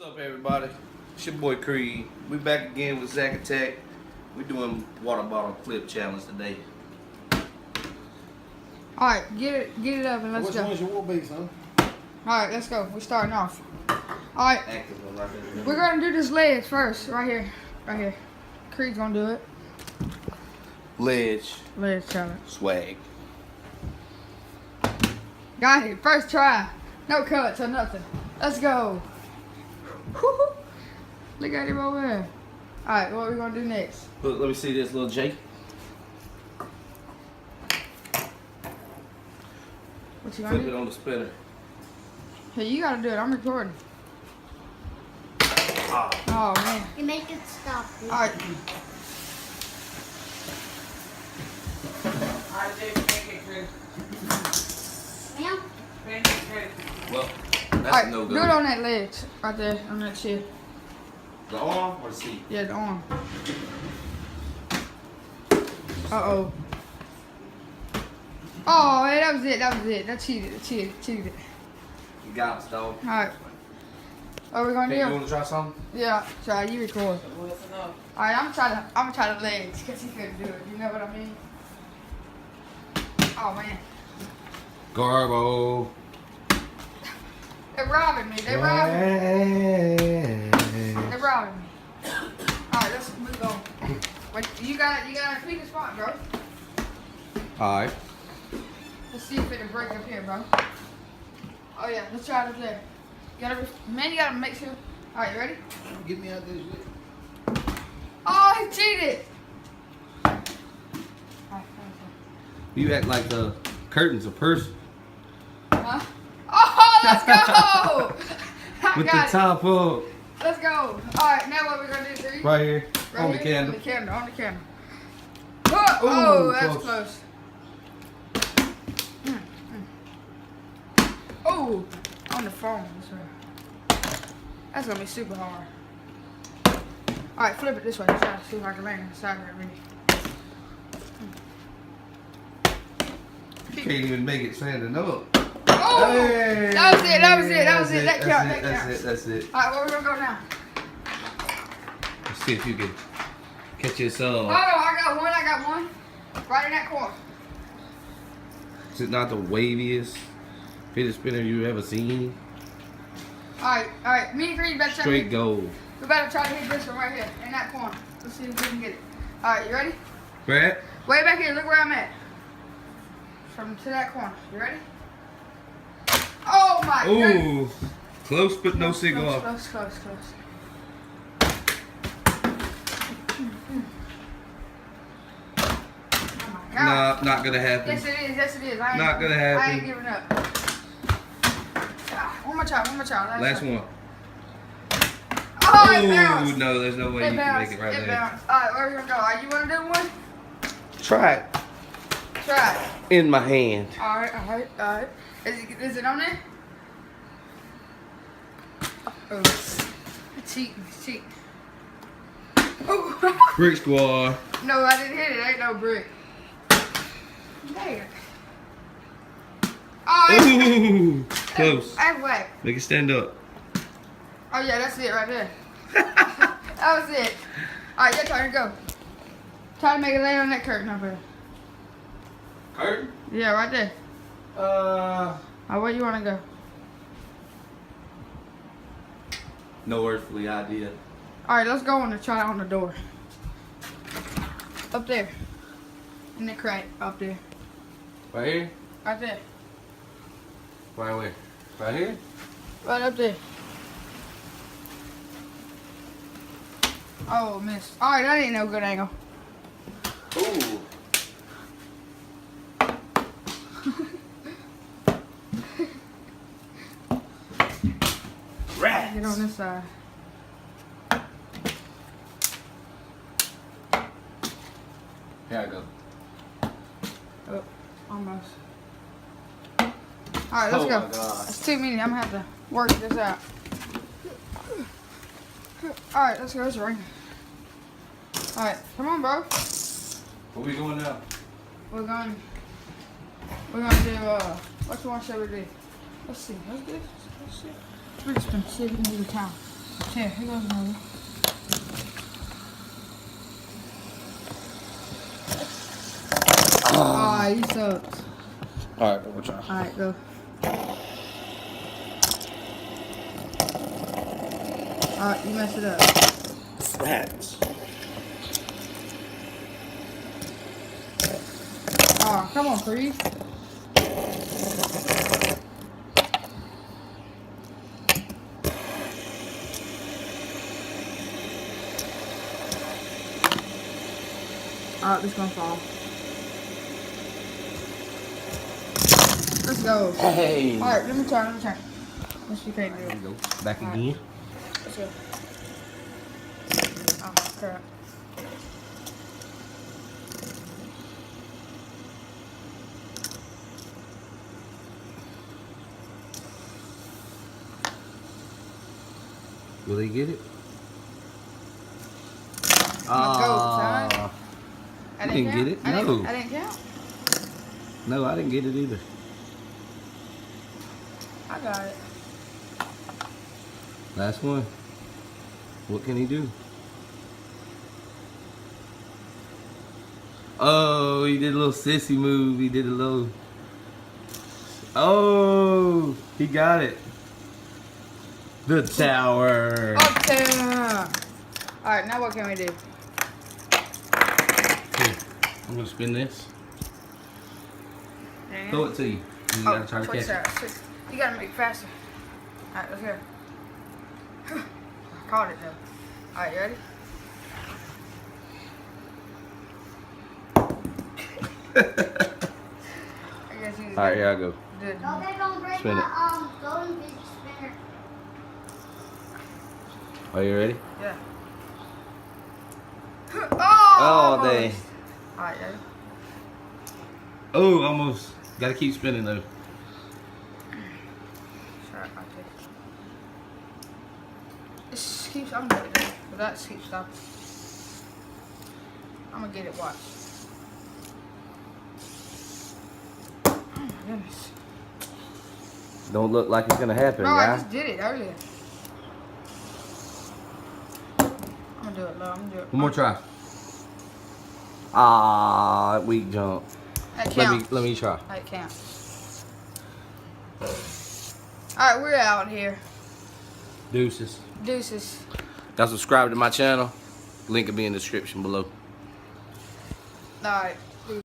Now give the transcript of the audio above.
What's up, everybody? It's your boy Creed. We back again with Zach Attack. We're doing water bottle flip challenge today. Alright, get it up and let's go. Which one's your war base, huh? Alright, let's go. We're starting off. Alright, Active one right there. we're gonna do this ledge first, right here. Right here. Creed's gonna do it. Ledge. Ledge challenge. Swag. Got it. First try. No cuts or nothing. Let's go. Woo-hoo. Look at him over there. Alright, what are we gonna do next? Look, let me see this little Jake. What you gonna Flip it do? on the spinner. Hey, you gotta do it. I'm recording. Oh man. You make it stop. Alright. Ma'am? Well, that's Alright, no do good. it on that ledge. Right there, on that shit. The arm or the seat? Yeah, the arm. Uh-oh. Oh, hey, that was it. That cheated. You got us, dog. Alright. What are we gonna Hey, you do? want to try something? Yeah, try. You record. Alright, I'm gonna try the legs, because he couldn't do it. You know what I mean? Oh, man. Garbo. They're robbing me. They're robbing me. Alright, let's move on. Wait, you gotta pick a spot, bro. Alright. Let's see if it'll break up here, bro. Oh yeah, let's try it there. You gotta make sure. Alright, you ready? Get me out this shit. Oh, he cheated! Alright, You act like the curtain's a person. huh? Oh, let's go! I With the got it. top up. Let's go. Alright, now what we're gonna do, three? Right here. Right On the here? candle. On the candle. Oh, that's close. close. Oh, on the phone. That's gonna be super hard. Alright, flip it this way. Try to see if I can land on the side of it. You can't even make it standing up. Oh! Hey, That was it. That counts. That's it. Alright, where we gonna go now? Let's see if you can catch Oh, yourself. no, I got one. Right in that corner. Is it not the waviest fidget spinner you ever seen? Alright. Me and Creed better try Straight gold. We better try to hit this one right here, in that corner. Let's see if we can get it. Alright, you ready? Brad? Way back here, look where I'm at. From to that corner. You ready? Oh my goodness. Ooh. Close but no cigar. Close. Oh my God. Nah, not gonna happen. Yes it is. Not gonna happen. I ain't giving up. One more try. Last one. Oh, it bounced. Ooh, no, there's no way you can make it right there. Bounced. Alright, where are we gonna go? Alright, you wanna do one? Try it. Try it. In my hand. Alright. Is it on there? Oh. Cheat. Oh. Brick squad. No, I didn't hit it. Ain't no brick. There. Oh, Ooh. Close. that's whack. Make it stand up. Oh, yeah, that's it right there. That was it. Alright, your turn. Go. Try to make it land on that curtain over there. Curtain? Yeah, right there. Where you want to go? No earthly idea. Alright, let's go and try it on the door. Up there. In the crack. Up there. Right here? Right there. Right where? Right here? Right up there. Oh, missed. Alright, that ain't no good angle. Ooh. Rats. Get on this side. Here I go. Oh, almost. Alright, let's Oh go. my God. That's too many. I'm gonna have to work this out. Alright, let's go. It's raining. Alright, come on, bro. Where we going now? We're gonna do, what you want should we do? Let's see. Let's see. We're just gonna see if we can do the town. Here goes another. Ah, you sucked. Alright, we'll try. Alright, go. Alright, you messed it up. Rats. Oh, come on, Creed. Alright, this gonna fall. Let's go. Hey. Alright, let me try. Unless you can't do it. Go. Back again. Let's go. Oh, crap. Will they get it? I'm gonna go, son. I You didn't get it? I No. didn't count. No, I didn't get it either. I got it. Last one. What can he do? Oh, he did a little sissy move. He did a little. Oh, he got it. The tower. Okay. Alright, now what can we do? Here, I'm gonna spin this. Throw it to you. You gotta try to catch it. You gotta make it faster. Alright, let's go. I caught it though. Alright, you ready? I guess you Alright, here I go. did. Okay, don't break Spin it. my golden fidget spinner. Are you ready? Yeah. Oh, dang. Alright, ready? Oh, almost. Gotta keep spinning though. Sorry, I did. This keeps, I'm gonna get it. But that keeps stopping. I'm gonna get it, watch. Oh my goodness. Don't look like it's gonna happen, Bro, I guys. just did it earlier. I'm gonna do it, love. I'm gonna do it. One more try. Ah, weak jump. That counts. Let me try. That counts. Alright, we're out here. Deuces. Deuces. Y'all subscribe to my channel. Link will be in the description below. Alright.